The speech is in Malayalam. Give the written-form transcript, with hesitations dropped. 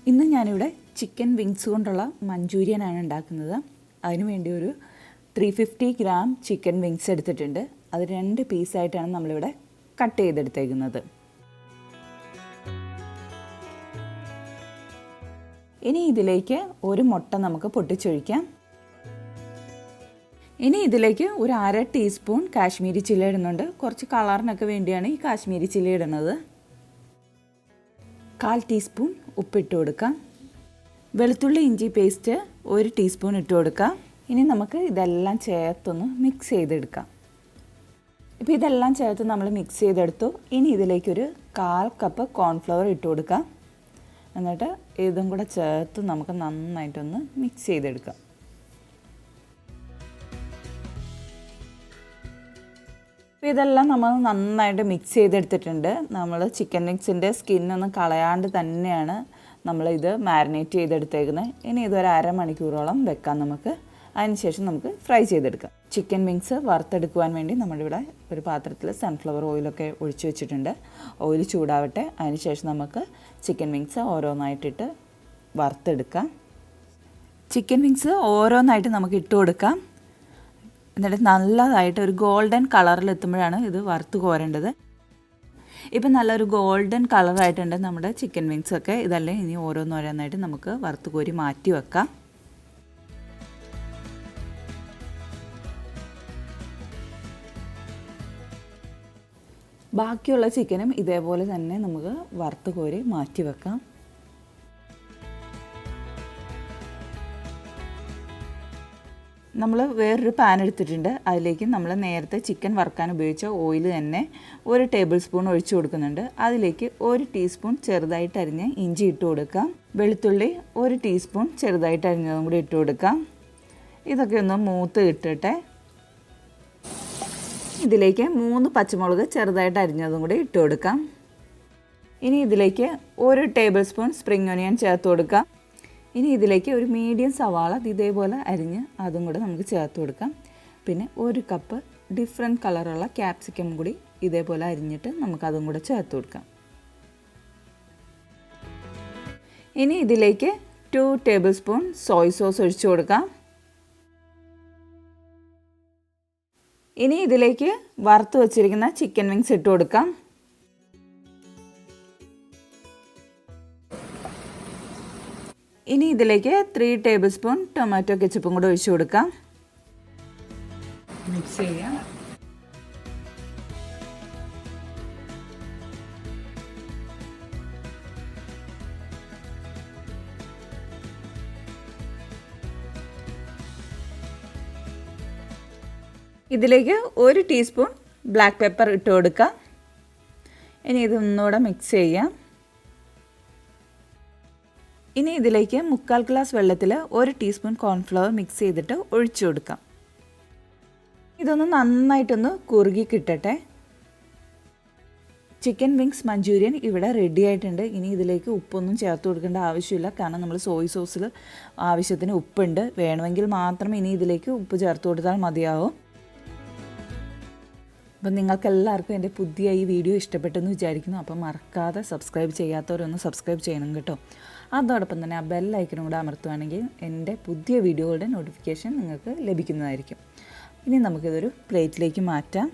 ഇന്ന് ഞാനിവിടെ ചിക്കൻ വിങ്സ് കൊണ്ടുള്ള മഞ്ചൂരിയനാണ് ഉണ്ടാക്കുന്നത്. അതിനു വേണ്ടി ഒരു 350 ഗ്രാം ചിക്കൻ വിങ്സ് എടുത്തിട്ടുണ്ട്. അത് 2 പീസായിട്ടാണ് നമ്മളിവിടെ കട്ട് ചെയ്തെടുത്തേക്കുന്നത്. ഇനി ഇതിലേക്ക് ഒരു മുട്ട നമുക്ക് പൊട്ടിച്ചൊഴിക്കാം. ഇനി ഇതിലേക്ക് ഒരു 1/2 ടീസ്പൂൺ കാശ്മീരി ചില്ലി ഇടുന്നുണ്ട്. കുറച്ച് കളറിനൊക്കെ വേണ്ടിയാണ് ഈ കാശ്മീരി ചില്ലി ഇടുന്നത്. 1/4 ടീസ്പൂൺ ഉപ്പിട്ട് കൊടുക്കാം. വെളുത്തുള്ളി ഇഞ്ചി പേസ്റ്റ് 1 ടീസ്പൂൺ ഇട്ട് കൊടുക്കാം. ഇനി നമുക്ക് ഇതെല്ലാം ചേർത്തൊന്ന് മിക്സ് ചെയ്തെടുക്കാം. ഇപ്പോൾ ഇതെല്ലാം ചേർത്ത് നമ്മൾ മിക്സ് ചെയ്തെടുത്തു. ഇനി ഇതിലേക്കൊരു 1/4 കപ്പ് കോൺഫ്ലവർ ഇട്ട് കൊടുക്കാം. എന്നിട്ട് ഇതും കൂടെ ചേർത്ത് നമുക്ക് നന്നായിട്ടൊന്ന് മിക്സ് ചെയ്തെടുക്കാം. അപ്പോൾ ഇതെല്ലാം നമ്മൾ നന്നായിട്ട് മിക്സ് ചെയ്തെടുത്തിട്ടുണ്ട്. നമ്മൾ ചിക്കൻ വിങ്സിൻ്റെ സ്കിന്നൊന്നും കളയാണ്ട് തന്നെയാണ് നമ്മളിത് മാരിനേറ്റ് ചെയ്തെടുത്തേക്കുന്നത്. ഇനി ഇതൊരു അരമണിക്കൂറോളം വെക്കാം നമുക്ക്. അതിനുശേഷം നമുക്ക് ഫ്രൈ ചെയ്തെടുക്കാം. ചിക്കൻ വിങ്സ് വറുത്തെടുക്കുവാൻ വേണ്ടി നമ്മളിവിടെ ഒരു പാത്രത്തിൽ സൺഫ്ലവർ ഓയിലൊക്കെ ഒഴിച്ചു വെച്ചിട്ടുണ്ട്. ഓയിൽ ചൂടാവട്ടെ. അതിനുശേഷം നമുക്ക് ചിക്കൻ വിങ്സ് ഓരോന്നായിട്ടിട്ട് വറുത്തെടുക്കാം. ചിക്കൻ വിങ്സ് ഓരോന്നായിട്ട് നമുക്ക് ഇട്ട് കൊടുക്കാം. എന്നിട്ട് നല്ലതായിട്ട് ഒരു ഗോൾഡൻ കളറിലെത്തുമ്പോഴാണ് ഇത് വറുത്ത് കോരേണ്ടത്. ഇപ്പം നല്ലൊരു ഗോൾഡൻ കളറായിട്ടുണ്ട് നമ്മുടെ ചിക്കൻ വിങ്സൊക്കെ. ഇതല്ലേ ഇനി ഓരോന്നോരോന്നായിട്ട് നമുക്ക് വറുത്ത് കോരി മാറ്റി വെക്കാം. ബാക്കിയുള്ള ചിക്കനും ഇതേപോലെ തന്നെ നമുക്ക് വറുത്ത് കോരി മാറ്റി വെക്കാം. നമ്മൾ വേറൊരു പാൻ എടുത്തിട്ടുണ്ട്. അതിലേക്ക് നമ്മൾ നേരത്തെ ചിക്കൻ വറുക്കാൻ ഉപയോഗിച്ച ഓയിൽ തന്നെ 1 ടേബിൾ സ്പൂൺ ഒഴിച്ചു കൊടുക്കുന്നുണ്ട്. അതിലേക്ക് 1 ടീസ്പൂൺ ചെറുതായിട്ട് അരിഞ്ഞ് ഇഞ്ചി ഇട്ട് കൊടുക്കാം. വെളുത്തുള്ളി 1 ടീസ്പൂൺ ചെറുതായിട്ട് അരിഞ്ഞതും കൂടി ഇട്ട് കൊടുക്കാം. ഇതൊക്കെ ഒന്ന് മൂത്ത് ഇട്ടിട്ടെ. ഇതിലേക്ക് 3 പച്ചമുളക് ചെറുതായിട്ട് അരിഞ്ഞതും കൂടി ഇട്ട് കൊടുക്കാം. ഇനി ഇതിലേക്ക് 1 ടേബിൾ സ്പൂൺ സ്പ്രിംഗ് ഒനിയൻ ചേർത്ത് കൊടുക്കാം. ഇനി ഇതിലേക്ക് ഒരു മീഡിയം സവാള ഇതേപോലെ അരിഞ്ഞ് അതും കൂടെ നമുക്ക് ചേർത്ത് കൊടുക്കാം. പിന്നെ 1 കപ്പ് ഡിഫറെൻറ്റ് കളറുള്ള ക്യാപ്സിക്കം കൂടി ഇതേപോലെ അരിഞ്ഞിട്ട് നമുക്കതും കൂടെ ചേർത്ത് കൊടുക്കാം. ഇനി ഇതിലേക്ക് 2 ടേബിൾ സ്പൂൺ സോയ് സോസ് ഒഴിച്ചു കൊടുക്കാം. ഇനി ഇതിലേക്ക് വറുത്ത് വച്ചിരിക്കുന്ന ചിക്കൻ വിങ്സ് ഇട്ട് കൊടുക്കാം. ഇനി ഇതിലേക്ക് 3 ടേബിൾ സ്പൂൺ ടൊമാറ്റോ കെച്ചപ്പും കൂടെ ഒഴിച്ചു കൊടുക്കാം. മിക്സ് ചെയ്യാം. ഇതിലേക്ക് 1 ടീസ്പൂൺ ബ്ലാക്ക് പെപ്പർ ഇട്ട് കൊടുക്കാം. ഇനി ഇത് ഒന്നുകൂടെ മിക്സ് ചെയ്യാം. ഇനി ഇതിലേക്ക് 3/4 ഗ്ലാസ് വെള്ളത്തിൽ 1 ടീസ്പൂൺ കോൺഫ്ലവർ മിക്സ് ചെയ്തിട്ട് ഒഴിച്ചു കൊടുക്കാം. ഇതൊന്ന് നന്നായിട്ടൊന്ന് കുറുകി കിട്ടട്ടെ. ചിക്കൻ വിങ്സ് മഞ്ചൂരിയൻ ഇവിടെ റെഡി ആയിട്ടുണ്ട്. ഇനി ഇതിലേക്ക് ഉപ്പൊന്നും ചേർത്ത് കൊടുക്കേണ്ട ആവശ്യമില്ല. കാരണം നമ്മൾ സോയ് സോസിൽ ആവശ്യത്തിന് ഉപ്പുണ്ട്. വേണമെങ്കിൽ മാത്രം ഇനി ഇതിലേക്ക് ഉപ്പ് ചേർത്ത് കൊടുത്താൽ മതിയാവും. അപ്പം നിങ്ങൾക്കെല്ലാവർക്കും എൻ്റെ പുതിയ ഈ വീഡിയോ ഇഷ്ടപ്പെട്ടെന്ന് വിചാരിക്കുന്നു. അപ്പം മറക്കാതെ സബ്സ്ക്രൈബ് ചെയ്യാത്തവരൊന്ന് സബ്സ്ക്രൈബ് ചെയ്യണം കേട്ടോ. അതോടൊപ്പം തന്നെ ആ ബെല്ലൈക്കനും കൂടെ അമർത്തുവാണെങ്കിൽ എൻ്റെ പുതിയ വീഡിയോകളുടെ നോട്ടിഫിക്കേഷൻ നിങ്ങൾക്ക് ലഭിക്കുന്നതായിരിക്കും. ഇനി നമുക്കിതൊരു പ്ലേറ്റിലേക്ക് മാറ്റാം.